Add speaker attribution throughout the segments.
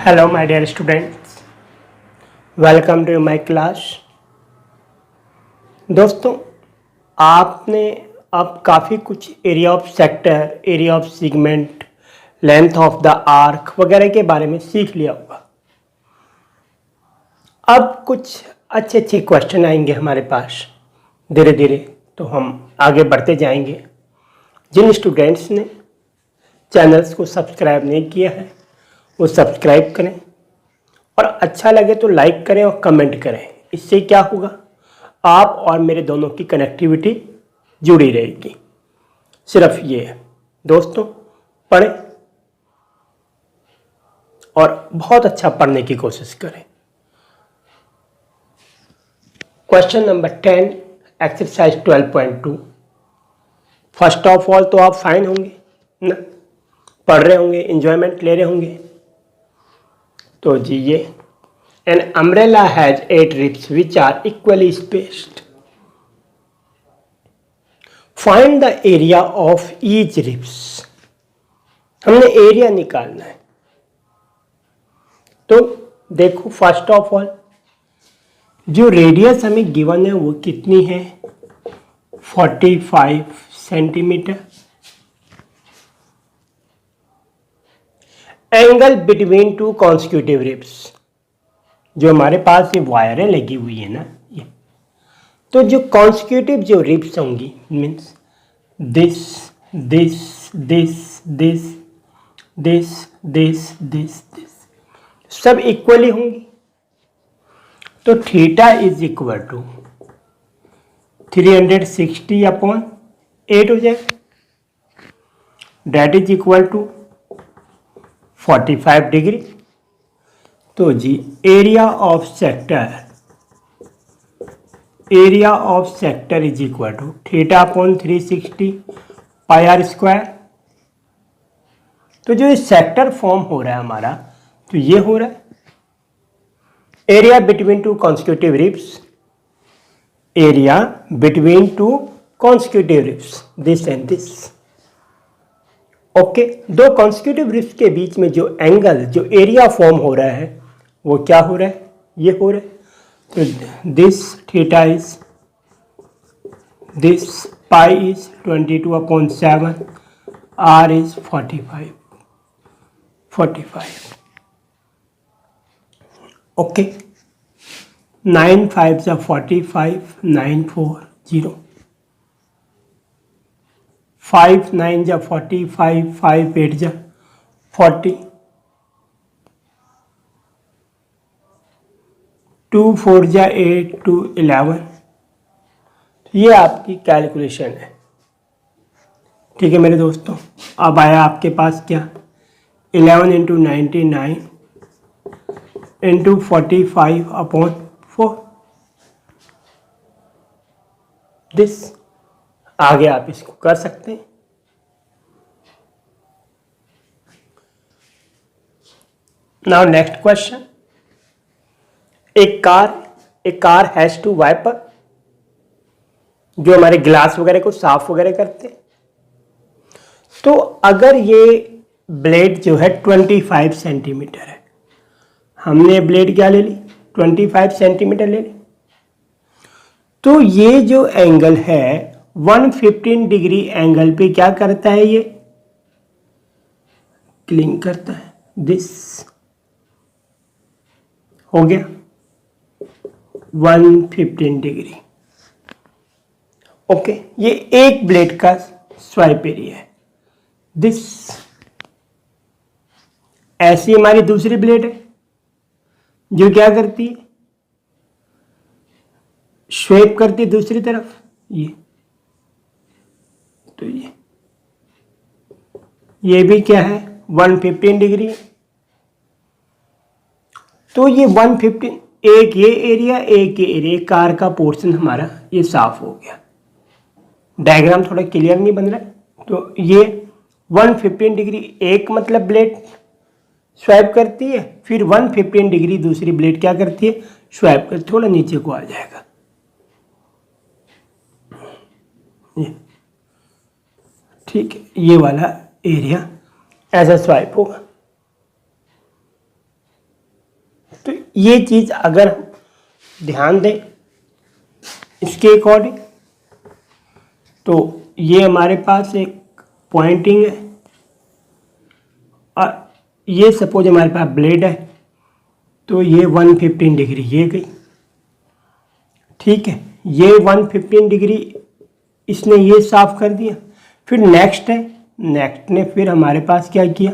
Speaker 1: Hello my dear students, welcome to my class। दोस्तों, आपने अब काफ़ी कुछ area of sector, area of segment, length of the arc वगैरह के बारे में सीख लिया होगा। अब कुछ अच्छे अच्छे क्वेश्चन आएंगे हमारे पास धीरे धीरे, तो हम आगे बढ़ते जाएंगे। जिन स्टूडेंट्स ने चैनल्स को सब्सक्राइब नहीं किया है वो सब्सक्राइब करें और अच्छा लगे तो लाइक करें और कमेंट करें। इससे क्या होगा, आप और मेरे दोनों की कनेक्टिविटी जुड़ी रहेगी। सिर्फ ये है दोस्तों, पढ़ें और बहुत अच्छा पढ़ने की कोशिश करें। Question number 10 exercise 12.2। First of all तो आप फाइन होंगे ना, पढ़ रहे होंगे, एंजॉयमेंट ले रहे होंगे। तो जी ये an umbrella has 8 ribs which are equally spaced. Find the area of each ribs. हमने एरिया निकालना है। तो देखो, फर्स्ट ऑफ ऑल जो रेडियस हमें गिवन है वो कितनी है, 45 centimetre. Angle between two consecutive ribs, जो हमारे पास ये वायरें लगी हुई है ना, ये तो जो कॉन्सिक्यूटिव जो रिब्स होंगी means this this this this this this this this सब इक्वली होंगी। तो थीटा इज इक्वल टू 360/8 हो जाएगा। That is equal to 45 degree. तो जी area of sector is equal to θ/360 πr²। तो जो ये सेक्टर फॉर्म हो रहा है हमारा, तो ये हो रहा है area between two consecutive ribs, area between two consecutive ribs this and this. Okay, दो कॉन्सिक्यूटिव रिब्स के बीच में जो एंगल, जो एरिया फॉर्म हो रहा है वो क्या हो रहा है, ये हो रहा है। तो this theta is, this pi is 22/7, R is 45। Okay, 9 5 45, 9 4 0, 5 9 45, 5 8 40, 2 4 8, 2 11। ये आपकी कैलकुलेशन है। ठीक है मेरे दोस्तों, अब आया आपके पास क्या, 11 × 99 × 45/4 दिस। आगे आप इसको कर सकते हैं। Now next question. एक कार हैज टू वाइपर, जो हमारे ग्लास वगैरह को साफ वगैरह करते हैं। तो अगर ये ब्लेड जो है 25 सेंटीमीटर है, हमने ब्लेड क्या ले ली, 25 सेंटीमीटर ले ली, तो ये जो एंगल है 115 डिग्री एंगल पे क्या करता है, ये क्लिंग करता है। दिस हो गया 115 डिग्री। ओके, ये एक ब्लेड का स्वाइप एरिया है। दिस ऐसी हमारी दूसरी ब्लेड है जो क्या करती है, स्वेप करती है दूसरी तरफ, ये तो ये भी क्या है 115 डिग्री। तो ये 115, एक ये एरिया, एक ये एरिया, कार का पोर्शन हमारा ये साफ हो गया। डायग्राम थोड़ा क्लियर नहीं बन रहा है। तो ये 115 डिग्री एक मतलब ब्लेड स्वैप करती है, फिर 115 डिग्री दूसरी ब्लेड क्या करती है, स्वैप करती। थोड़ा नीचे को आ जाएगा ये, ठीक है, ये वाला एरिया ऐसा स्वाइप होगा। ये चीज़ अगर हम ध्यान दें इसके अकॉर्डिंग, तो ये हमारे पास एक पॉइंटिंग है और ये सपोज हमारे पास ब्लेड है, तो ये 115 डिग्री ये गई, ठीक है। ये 115 डिग्री इसने ये साफ कर दिया। फिर नेक्स्ट है, नेक्स्ट ने फिर हमारे पास क्या किया,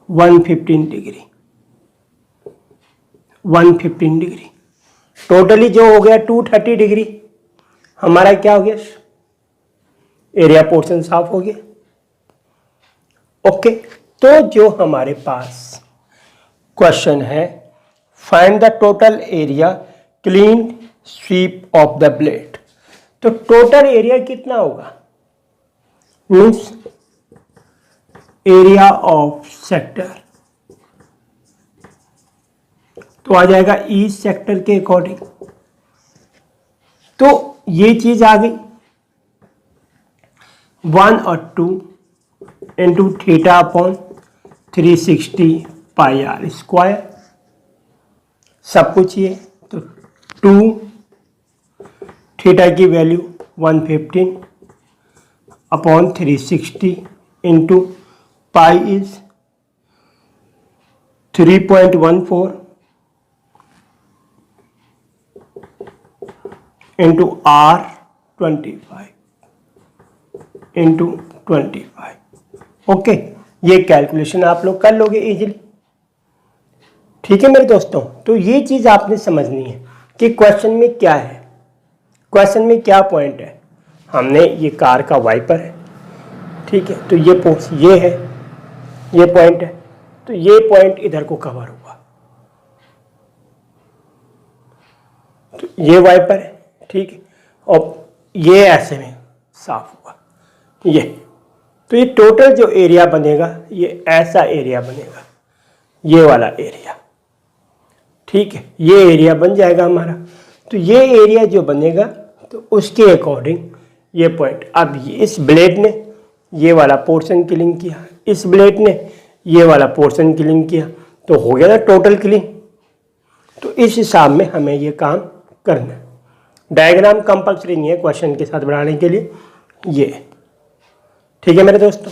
Speaker 1: 115 डिग्री, 115 डिग्री, टोटली जो हो गया 230 डिग्री हमारा क्या हो गया, एरिया पोर्शन साफ हो गया। ओके, तो जो हमारे पास क्वेश्चन है, find the total area clean sweep of the blade, तो टोटल एरिया कितना होगा, मीन्स एरिया ऑफ सेक्टर, तो आ जाएगा ईच सेक्टर के अकॉर्डिंग। तो ये चीज आ गई 1 और 2 into theta upon 360 pi are square, सब कुछ ये, तो 2 थीटा की value 115 upon 360 into pi is 3.14 into R 25 into 25। Okay, ये कैलकुलेशन आप लोग कर लोगे इजीली, ठीक है मेरे दोस्तों। तो ये चीज आपने समझनी है कि क्वेश्चन में क्या है, क्वेश्चन में क्या पॉइंट है। हमने ये कार का वाइपर है, ठीक है, तो ये है, ये पॉइंट है, तो ये पॉइंट इधर को कवर हुआ, तो ये वाइपर है, ठीक है, और ये ऐसे में साफ हुआ ये, तो ये टोटल जो एरिया बनेगा ये ऐसा एरिया बनेगा, ये वाला एरिया, ठीक है, ये एरिया बन जाएगा हमारा। तो ये एरिया जो बनेगा तो उसके अकॉर्डिंग ये पॉइंट, अब इस ब्लेड ने ये वाला पोर्शन क्लीन किया, इस ब्लेड ने ये वाला पोर्शन क्लीन किया, तो हो गया ना टोटल क्लीन। तो इस हिसाब में हमें ये काम करना है। डायग्राम कंपल्सरी नहीं है क्वेश्चन के साथ बनाने के लिए, ये ठीक है मेरे दोस्तों।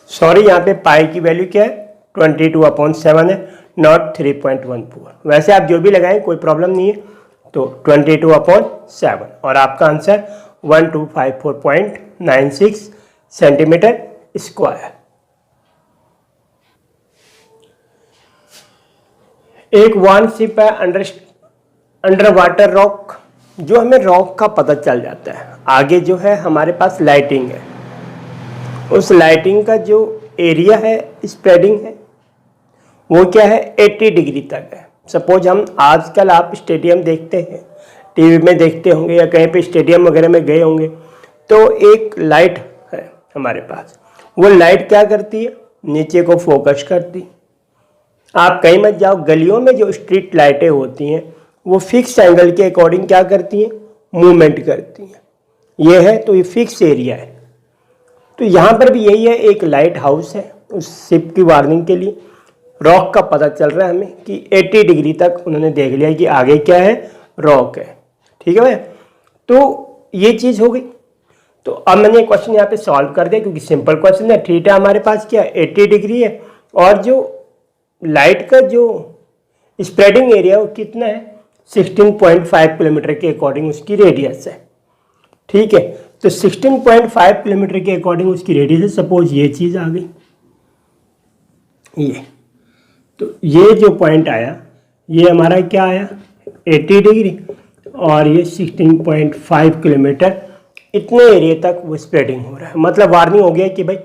Speaker 1: सॉरी, यहाँ पे पाई की वैल्यू क्या है, 22/7 है, नॉट 3.14। वैसे आप जो भी लगाएं कोई प्रॉब्लम नहीं है, तो 22/7 और आपका आंसर 1254.96 सेंटीमीटर स्क्वायर। एक वन शिप है अंडर वाटर रॉक, जो हमें रॉक का पता चल जाता है। आगे जो है हमारे पास लाइटिंग है, उस लाइटिंग का जो एरिया है, स्प्रेडिंग है, वो क्या है 80 डिग्री तक है। सपोज हम आजकल आप स्टेडियम देखते हैं, टीवी में देखते होंगे या कहीं पे स्टेडियम वगैरह में गए होंगे, तो एक लाइट है हमारे पास, वो लाइट क्या करती है, नीचे को फोकस करती। आप कहीं मत जाओ, गलियों में जो स्ट्रीट लाइटें होती हैं वो फिक्स एंगल के अकॉर्डिंग क्या करती हैं, मूवमेंट करती हैं। ये है, तो ये फिक्स एरिया है। तो यहाँ पर भी यही है, एक लाइट हाउस है, उस शिप की वार्निंग के लिए रॉक का पता चल रहा है हमें कि 80 डिग्री तक उन्होंने देख लिया कि आगे क्या है, रॉक है, ठीक है भाई। तो ये चीज़ हो गई। तो अब मैंने क्वेश्चन यहाँ पे सॉल्व कर दिया, क्योंकि सिंपल क्वेश्चन है। थीटा हमारे पास क्या है 80 डिग्री है, और जो लाइट का जो स्प्रेडिंग एरिया वो कितना है 16.5 किलोमीटर के अकॉर्डिंग उसकी रेडियस है, ठीक है। तो 16.5 किलोमीटर के अकॉर्डिंग उसकी रेडियस है। सपोज ये चीज़ आ गई, ये, तो ये जो पॉइंट आया ये हमारा क्या आया 80 डिग्री, और ये 16.5 किलोमीटर, इतने एरिया तक वो स्प्रेडिंग हो रहा है। मतलब वार्निंग हो गया कि भाई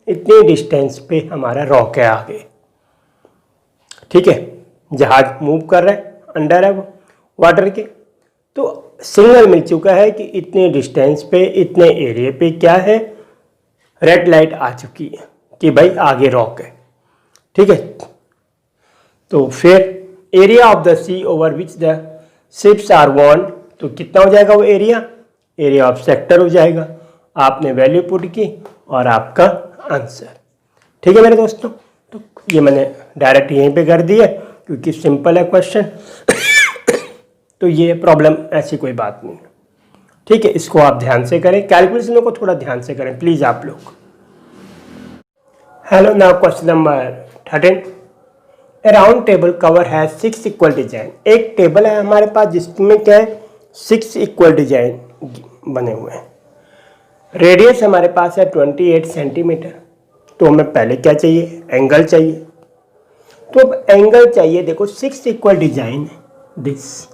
Speaker 1: इतने डिस्टेंस पे हमारा रॉक है आगे, ठीक है। जहाज मूव कर रहा है, अंडर है वो वाटर के, तो सिग्नल मिल चुका है कि इतने डिस्टेंस पे, इतने एरिया पे क्या है, रेड लाइट आ चुकी है कि भाई आगे रॉक है, ठीक है। तो फिर area of the sea over which the ships are warned, तो कितना हो जाएगा वो एरिया, एरिया ऑफ सेक्टर हो जाएगा। आपने वैल्यू पुट की और आपका आंसर, ठीक है मेरे दोस्तों। तो ये मैंने डायरेक्ट यहीं पे कर दिया क्योंकि सिंपल है क्वेश्चन। तो ये प्रॉब्लम ऐसी कोई बात नहीं है, ठीक है। इसको आप ध्यान से करें, कैलकुलेशनों को थोड़ा ध्यान से करें प्लीज़ आप लोग। Hello, now question number 13। A round table cover है 6 इक्वल डिजाइन। एक टेबल है हमारे पास जिसमें क्या है 6 इक्वल डिजाइन बने हुए हैं। रेडियस हमारे पास है 28 सेंटीमीटर। तो हमें पहले क्या चाहिए, एंगल चाहिए। तो अब एंगल चाहिए, देखो 6 इक्वल डिजाइन है दिस,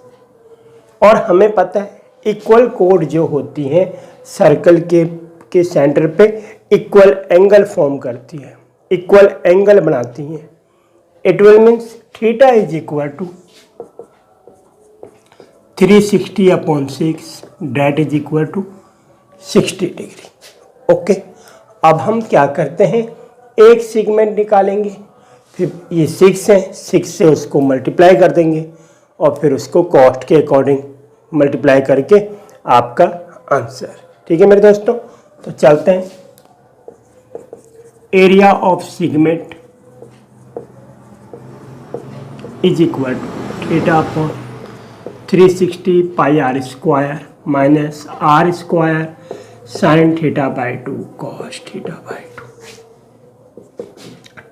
Speaker 1: और हमें पता है इक्वल कोड जो होती हैं सर्कल के सेंटर पे इक्वल एंगल फॉर्म करती है, इक्वल एंगल बनाती हैं। It will means theta is equal to 360/6 that is equal to 60 degree. Okay, अब हम क्या करते हैं, एक सेगमेंट निकालेंगे, फिर ये 6 है, 6 से उसको मल्टीप्लाई कर देंगे और फिर उसको कॉस्ट के अकॉर्डिंग मल्टीप्लाई करके आपका आंसर। ठीक है मेरे दोस्तों, तो चलते हैं। Area of segment is equal to theta upon 360 pi are square minus R square sine theta by 2 cos theta by 2।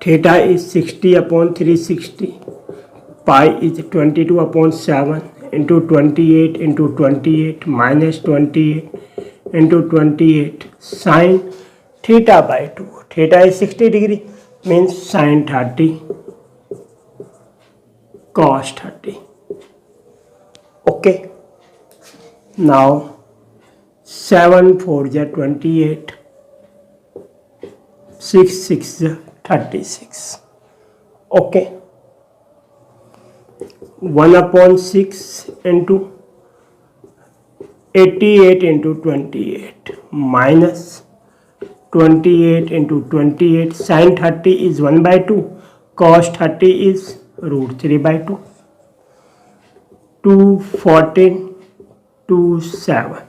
Speaker 1: Theta is 60/360, pi is 22/7 into 28 into 28 minus 28 into 28 sine theta by 2। Theta is 60 degree means sine 30 cos 30. Okay, now 7 4 is 28, 6 6 is 36. Okay, 1/6 into 88 into 28 minus 28 into 28 sin 30 is 1/2, cos 30 is √3/2, 214 27।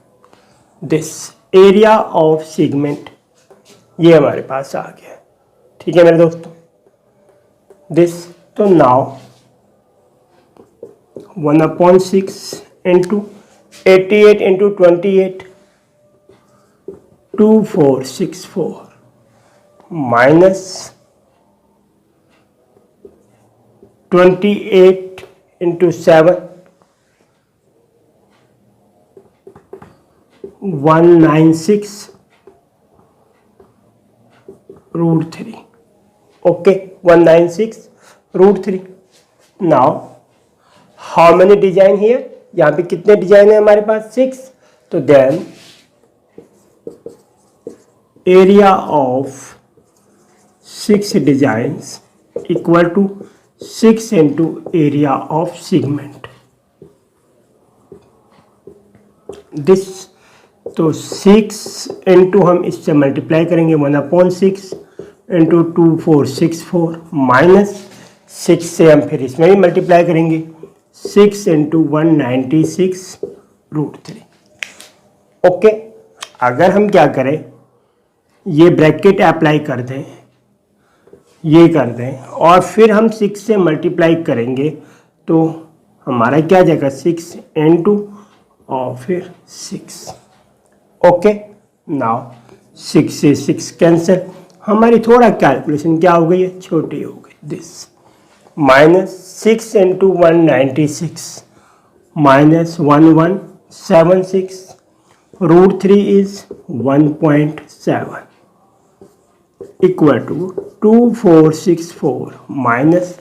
Speaker 1: This area of segment ये हमारे पास आ गया। ठीक है मेरे दोस्तों, this तो now 1/6 into 88 into 28 2464 minus 28 into 7 196 √3। Okay, 196 √3। Now how many design here, यहाँ पे कितने डिजाइन है हमारे पास 6। तो then area of 6 designs equal to 6 into area of segment. This तो 6 इंटू हम इससे मल्टीप्लाई करेंगे 1/6 इंटू 2464 माइनस 6 से हम फिर इसमें भी मल्टीप्लाई करेंगे 6 इंटू 196 √3। ओके, अगर हम क्या करें, ये ब्रैकेट अप्लाई कर दें, ये कर दें और फिर हम 6 से मल्टीप्लाई करेंगे तो हमारा क्या जाएगा 6 इंटू और फिर 6। ओके, नाउ 6 से 6 कैंसिल, हमारी थोड़ा कैलकुलेशन क्या हो गई है, छोटी हो गई। This minus 6 into 196 minus 1176 √3 is 1.7 equal to 2464 minus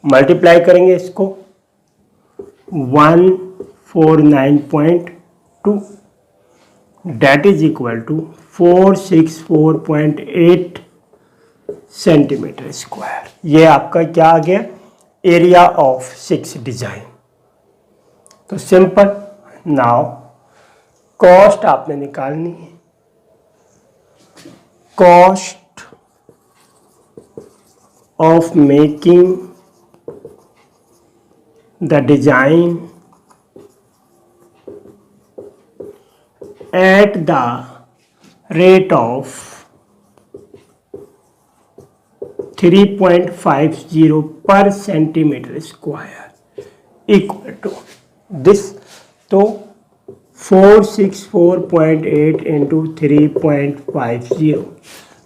Speaker 1: multiply करेंगे इसको 149.2 that is equal to 464.8 centimetre square. ये आपका क्या आ गया, एरिया ऑफ 6 डिजाइन। तो सिंपल, नाउ कॉस्ट आपने निकालनी है। Cost of making the design at the rate of 3.50 पर centimetre square equal to this. तो 464.8 into 3.50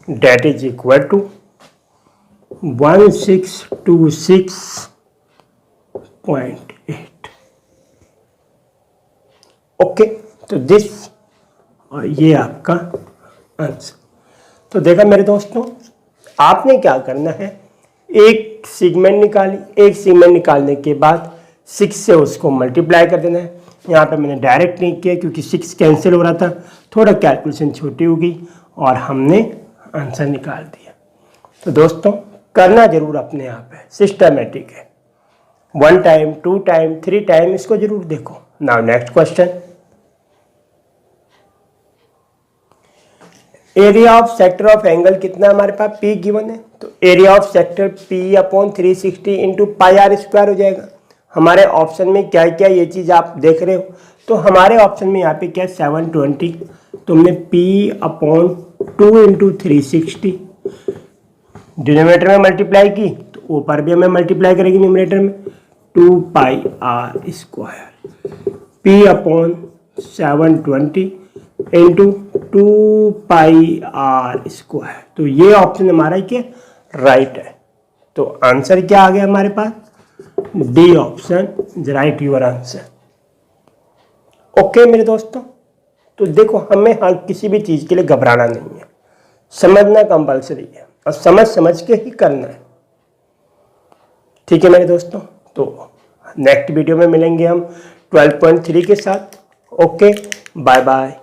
Speaker 1: that is equal to 1626.8। Okay, तो दिस और ये आपका आंसर। तो देखा मेरे दोस्तों, आपने क्या करना है, एक सेगमेंट निकाली, एक सेगमेंट निकालने के बाद 6 से उसको मल्टीप्लाई कर देना है। यहाँ पे मैंने डायरेक्ट नहीं किया क्योंकि 6 कैंसिल हो रहा था, थोड़ा कैलकुलेशन छोटी हो गई और हमने आंसर निकाल दिया। तो दोस्तों करना जरूर अपने आप है, सिस्टमेटिक है, 1 टाइम 2 टाइम 3 टाइम इसको जरूर देखो। Now next question, area of sector of angle कितना हमारे पास P गिवन है, तो area of sector P/360 into pi are square हो जाएगा। हमारे ऑप्शन में क्या क्या ये चीज़ आप देख रहे हो, तो हमारे ऑप्शन में यहाँ पे क्या 720, तो हमने P/2 इंटू 360 डिनोमिनेटर में मल्टीप्लाई की, तो ऊपर भी हमें मल्टीप्लाई करेगी न्यूमरेटर में, 2 pi are square P/720 into 2 pi are square. तो ये ऑप्शन हमारा क्या राइट है। तो आंसर क्या आ गया हमारे पास, D option is right your answer. Okay मेरे दोस्तों, तो देखो हमें हर किसी भी चीज़ के लिए घबराना नहीं है, समझना कंपल्सरी है और समझ समझ के ही करना है। ठीक है मेरे दोस्तों, तो नेक्स्ट वीडियो में मिलेंगे हम 12.3 के साथ। Okay, bye bye.